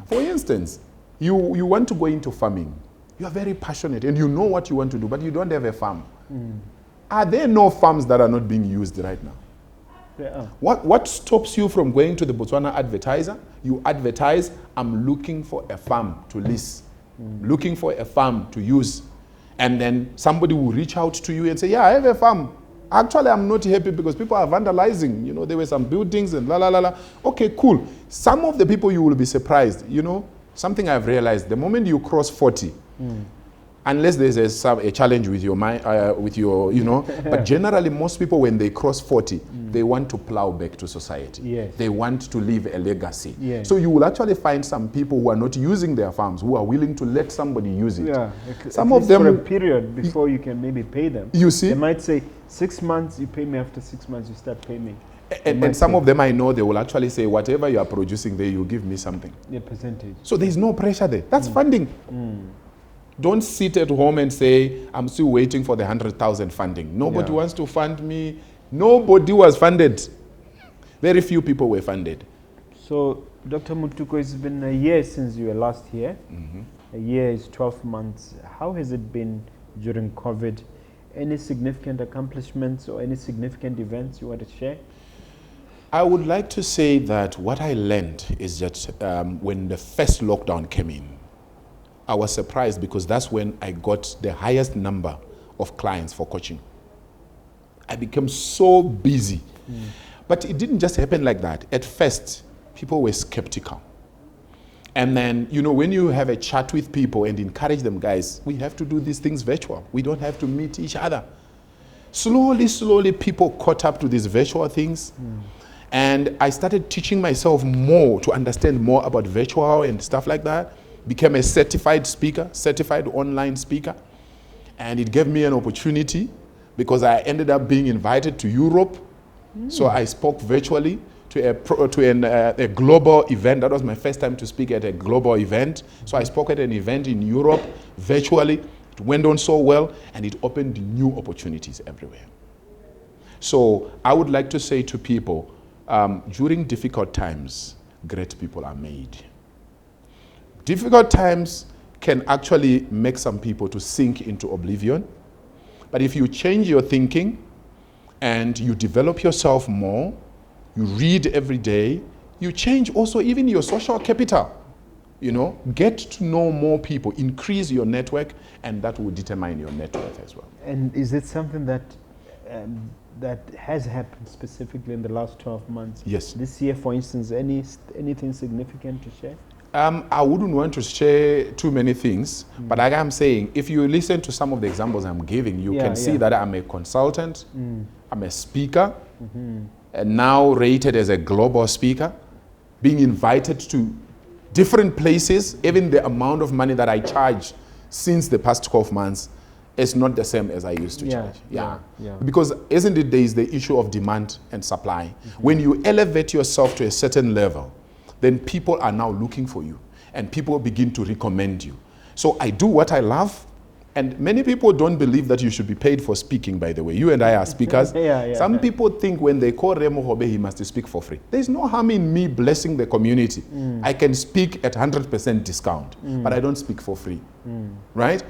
For instance, you want to go into farming. You are very passionate and you know what you want to do, but you don't have a farm. Are there no farms that are not being used right now? There are. What stops you from going to the Botswana advertiser? You advertise, I'm looking for a farm to lease, looking for a farm to use. And then somebody will reach out to you and say, yeah, I have a farm. Actually, I'm not happy because people are vandalizing. You know, there were some buildings and la la la la. Okay, cool. Some of the people you will be surprised. You know, something I've realized, the moment you cross 40, unless there's a challenge with your mind, but generally most people when they cross 40, they want to plow back to society. Yes. They want to leave a legacy. Yes. So you will actually find some people who are not using their farms, who are willing to let somebody use it. Yeah, some at of them for a period before you can maybe pay them. You see? They might say 6 months, you pay me, after 6 months you start paying me. And some of them I know, they will actually say, whatever you are producing there, you give me something. Yeah, percentage. So there's no pressure there. That's funding. Don't sit at home and say, I'm still waiting for the 100,000 funding. Nobody wants to fund me. Nobody was funded. Very few people were funded. So, Dr. Mutoko, it's been a year since you were last here. A year is 12 months. How has it been during COVID? Any significant accomplishments or any significant events you want to share? I would like to say that what I learned is that when the first lockdown came in, I was surprised because that's when I got the highest number of clients for coaching. I became so busy. But it didn't just happen like that. At first, people were skeptical. And then, when you have a chat with people and encourage them, guys, we have to do these things virtual. We don't have to meet each other. Slowly, people caught up to these virtual things. And I started teaching myself more to understand more about virtual and stuff like that. Became a certified speaker, certified online speaker. And it gave me an opportunity because I ended up being invited to Europe. So I spoke virtually to a global event. That was my first time to speak at a global event. So I spoke at an event in Europe virtually. It went on so well, and it opened new opportunities everywhere. So I would like to say to people, during difficult times, great people are made. Difficult times can actually make some people to sink into oblivion. But if you change your thinking and you develop yourself more, you read every day, you change also even your social capital. Get to know more people, increase your network, and that will determine your net worth as well. And is it something that that has happened specifically in the last 12 months? Yes. This year, for instance, anything significant to share? I wouldn't want to share too many things, but like I'm saying, if you listen to some of the examples I'm giving, you can see that I'm a consultant, I'm a speaker, and now rated as a global speaker, being invited to different places. Even the amount of money that I charge since the past 12 months is not the same as I used to charge. Because isn't it, there is the issue of demand and supply. When you elevate yourself to a certain level, then people are now looking for you and people begin to recommend you. So I do what I love, and many people don't believe that you should be paid for speaking, by the way. You and I are speakers. Some people think when they call Mogobe, he must speak for free. There's no harm in me blessing the community. I can speak at 100% discount, but I don't speak for free, right?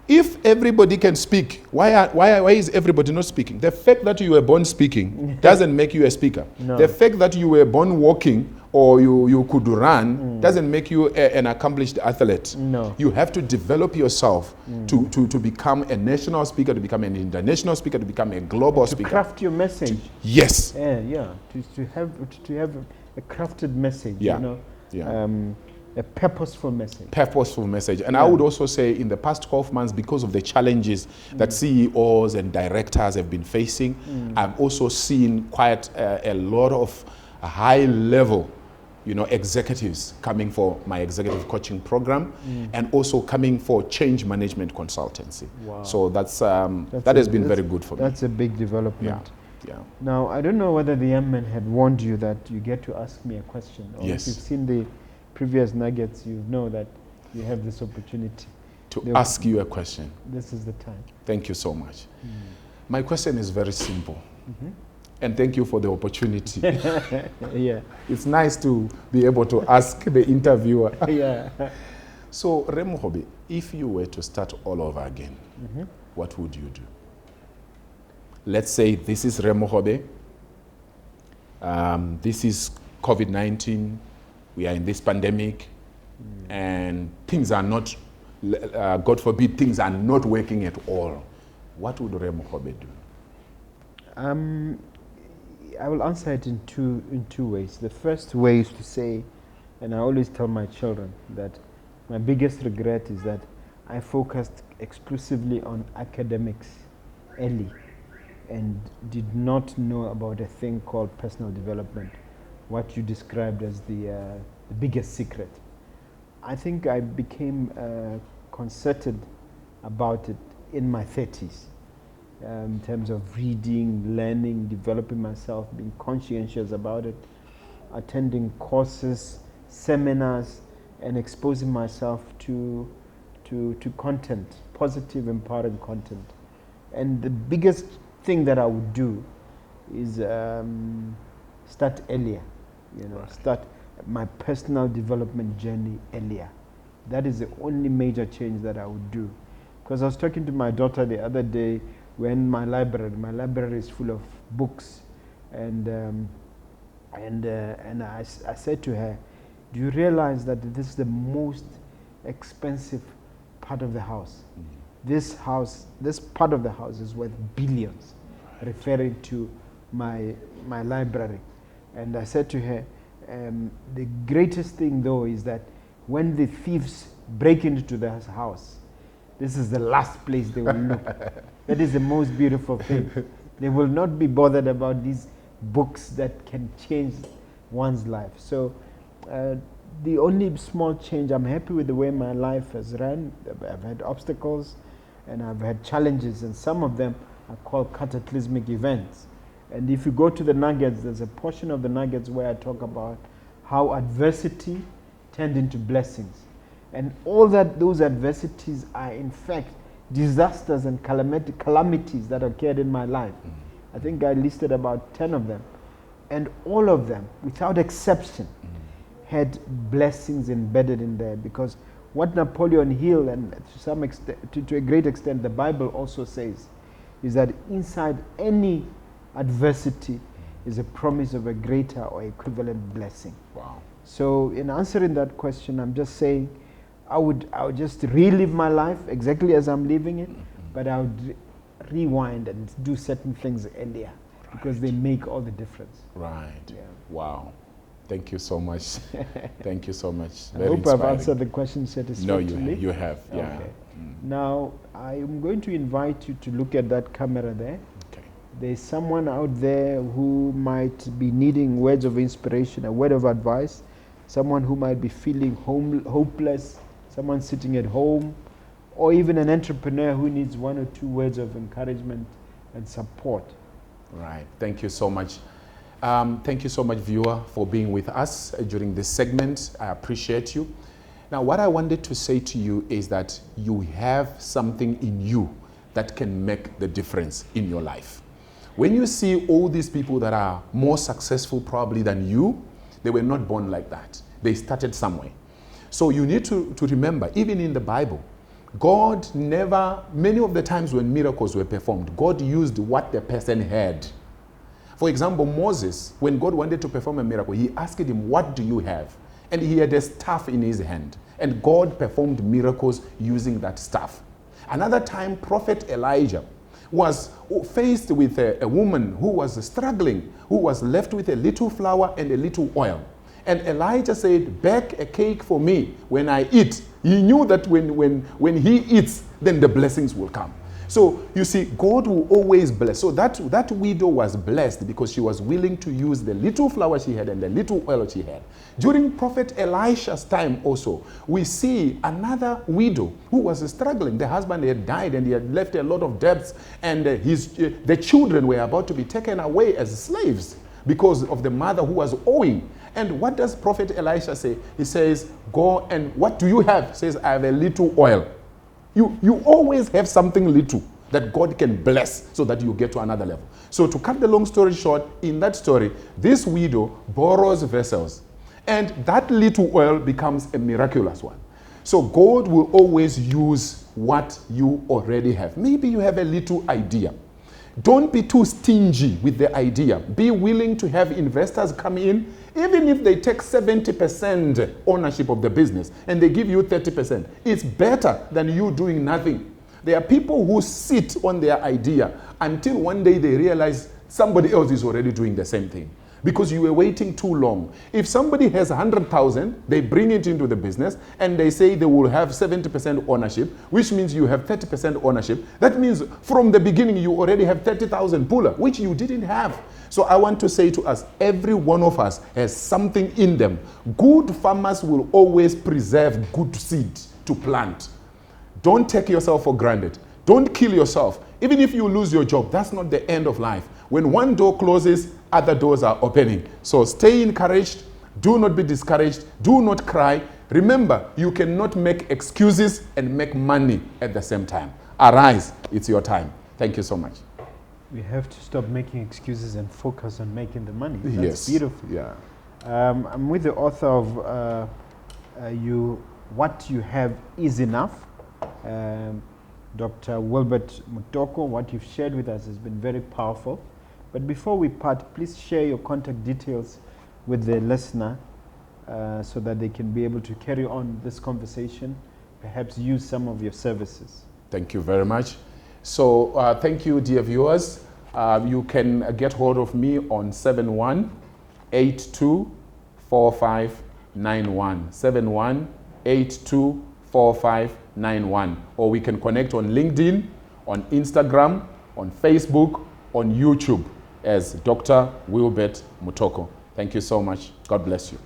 If everybody can speak, why is everybody not speaking? The fact that you were born speaking doesn't make you a speaker. No. The fact that you were born walking or you could run doesn't make you an accomplished athlete. No. You have to develop yourself to become a national speaker, to become an international speaker, to become a global speaker. To craft your message. Yes. To have a crafted message. A purposeful message. Purposeful message. And I would also say in the past 12 months, because of the challenges that CEOs and directors have been facing, I've also seen quite a lot of high-level executives coming for my executive coaching program and also coming for change management consultancy. Wow. So that has been very good for me. That's a big development. Yeah. Now, I don't know whether the young man had warned you that you get to ask me a question. Or yes. If you've seen the previous nuggets, you know that you have this opportunity to ask you a question. This is the time. Thank you so much. My question is very simple. And thank you for the opportunity. It's nice to be able to ask the interviewer. So, Mogobe, if you were to start all over again, what would you do? Let's say this is Mogobe. This is COVID-19. We are in this pandemic, and things are not, God forbid, things are not working at all. What would Mogobe do? I will answer it in two ways. The first way is to say, and I always tell my children that my biggest regret is that I focused exclusively on academics early and did not know about a thing called personal development, what you described as the biggest secret. I think I became concerted about it in my 30s, in terms of reading, learning, developing myself, being conscientious about it, attending courses, seminars, and exposing myself to content, positive, empowering content. And the biggest thing that I would do is start earlier, start my personal development journey earlier. That is the only major change that I would do. Because I was talking to my daughter the other day, we're in my library is full of books, and I said to her, do you realize that this is the most expensive part of the house? This part of the house is worth billions, referring to my library. And I said to her, the greatest thing though is that when the thieves break into the house, this is the last place they will look. That is the most beautiful thing. They will not be bothered about these books that can change one's life. So the only small change, I'm happy with the way my life has run. I've had obstacles and I've had challenges, and some of them are called cataclysmic events. And if you go to the nuggets, there's a portion of the nuggets where I talk about how adversity turned into blessings. And all those adversities are in fact disasters and calamities that occurred in my life. I think I listed about 10 of them. And all of them, without exception, had blessings embedded in there, because what Napoleon Hill, and to some extent, to a great extent, the Bible also says, is that inside any adversity is a promise of a greater or equivalent blessing. Wow. So in answering that question, I'm just saying I would just relive my life exactly as I'm living it, but I would rewind and do certain things earlier, because they make all the difference. Right. Yeah. Wow. Thank you so much. Thank you so much. I hope I've answered the question satisfactorily. No, you have. Yeah. Okay. Now, I'm going to invite you to look at that camera there. Okay. There's someone out there who might be needing words of inspiration, a word of advice, someone who might be feeling hopeless, someone sitting at home, or even an entrepreneur who needs one or two words of encouragement and support. Right. Thank you so much. Thank you so much, viewer, for being with us during this segment. I appreciate you. Now, what I wanted to say to you is that you have something in you that can make the difference in your life. When you see all these people that are more successful probably than you, they were not born like that. They started somewhere. So you need to remember, even in the Bible, God never, many of the times when miracles were performed, God used what the person had. For example, Moses, when God wanted to perform a miracle, he asked him, what do you have? And he had a staff in his hand. And God performed miracles using that staff. Another time, Prophet Elijah was faced with a woman who was struggling, who was left with a little flour and a little oil. And Elijah said, bake a cake for me when I eat. He knew that when he eats, then the blessings will come. So you see, God will always bless. So that widow was blessed because she was willing to use the little flour she had and the little oil she had. During Prophet Elisha's time also, we see another widow who was struggling. The husband had died and he had left a lot of debts, and the children were about to be taken away as slaves because of the mother who was owing. And what does Prophet Elisha say? He says, go, and what do you have? He says, I have a little oil. You always have something little that God can bless so that you get to another level. So to cut the long story short, in that story, this widow borrows vessels, and that little oil becomes a miraculous one. So God will always use what you already have. Maybe you have a little idea. Don't be too stingy with the idea. Be willing to have investors come in, even if they take 70% ownership of the business and they give you 30%. It's better than you doing nothing. There are people who sit on their idea until one day they realize somebody else is already doing the same thing. because you were waiting too long. If somebody has 100,000, they bring it into the business and they say they will have 70% ownership, which means you have 30% ownership. That means from the beginning you already have 30,000 puller, which you didn't have. So I want to say to us, every one of us has something in them. Good farmers will always preserve good seed to plant. Don't take yourself for granted. Don't kill yourself. Even if you lose your job, that's not the end of life. When one door closes, other doors are opening. So stay encouraged. Do not be discouraged. Do not cry. Remember, you cannot make excuses and make money at the same time. Arise. It's your time. Thank you so much. We have to stop making excuses and focus on making the money. That's yes. beautiful. Yeah. I'm with the author of What You Have Is Enough. Dr. Wilbert Mutoko, what you've shared with us has been very powerful. But before we part, please share your contact details with the listener so that they can be able to carry on this conversation, perhaps use some of your services. Thank you very much. So thank you, dear viewers. You can get hold of me on 71824591. 71824591. Or we can connect on LinkedIn, on Instagram, on Facebook, on YouTube as Dr. Wilbert Mutoko. Thank you so much. God bless you.